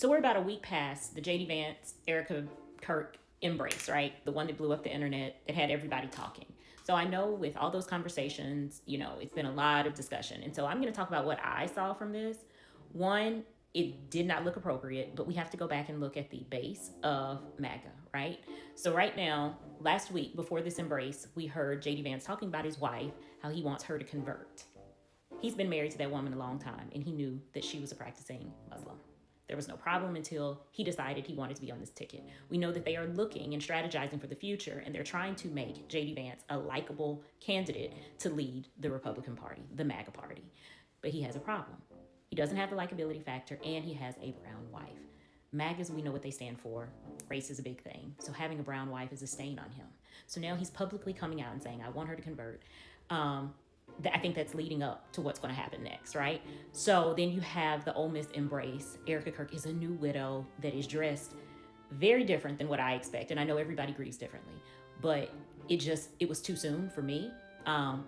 So we're about a week past the JD Vance, Erika Kirk embrace, right? The one that blew up the internet, that had everybody talking. So I know with all those conversations, it's been a lot of discussion. And so I'm going to talk about what I saw from this. One, it did not look appropriate, but we have to go back and look at the base of MAGA, right? So right now, last week before this embrace, we heard JD Vance talking about his wife, how he wants her to convert. He's been married to that woman a long time, and he knew that she was a practicing Muslim. There was no problem until he decided he wanted to be on this ticket. We know that they are looking and strategizing for the future, and they're trying to make J.D. Vance a likable candidate to lead the Republican Party, the MAGA Party. But he has a problem. He doesn't have the likability factor, and he has a brown wife. MAGAs, we know what they stand for. Race is a big thing. So having a brown wife is a stain on him. So now he's publicly coming out and saying, I want her to convert. I think that's leading up to what's going to happen next, right? So then you have the Ole Miss embrace. Erika Kirk is a new widow that is dressed very different than what I expect. And I know everybody grieves differently, but it was too soon for me.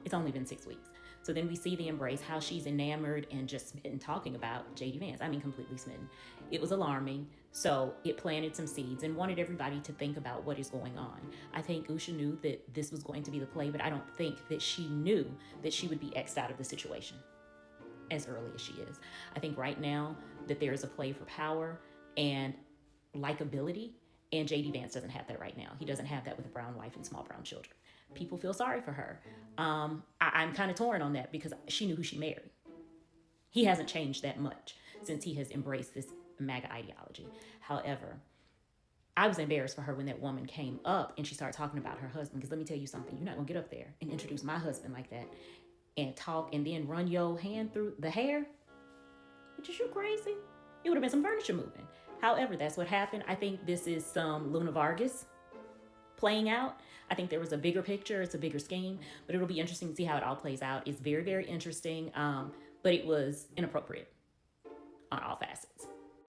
It's only been 6 weeks. So then we see the embrace, how she's enamored and just smitten talking about J.D. Vance. I mean, completely smitten. It was alarming. So it planted some seeds and wanted everybody to think about what is going on. I think Usha knew that this was going to be the play, but I don't think that she knew that she would be X'd out of the situation as early as she is. I think right now that there is a play for power and likability, and J.D. Vance doesn't have that right now. He doesn't have that with a brown wife and small brown children. People feel sorry for her. I'm kind of torn on that because she knew who she married. He hasn't changed that much since he has embraced this MAGA ideology. However, I was embarrassed for her when that woman came up and she started talking about her husband. Because let me tell you something, you're not going to get up there and introduce my husband like that and talk and then run your hand through the hair. Which is you crazy? It would have been some furniture moving. However, that's what happened. I think this is some Luna Vargas playing out. I think there was a bigger picture. It's a bigger scheme, but it'll be interesting to see how it all plays out. It's very, very interesting, but it was inappropriate on all facets.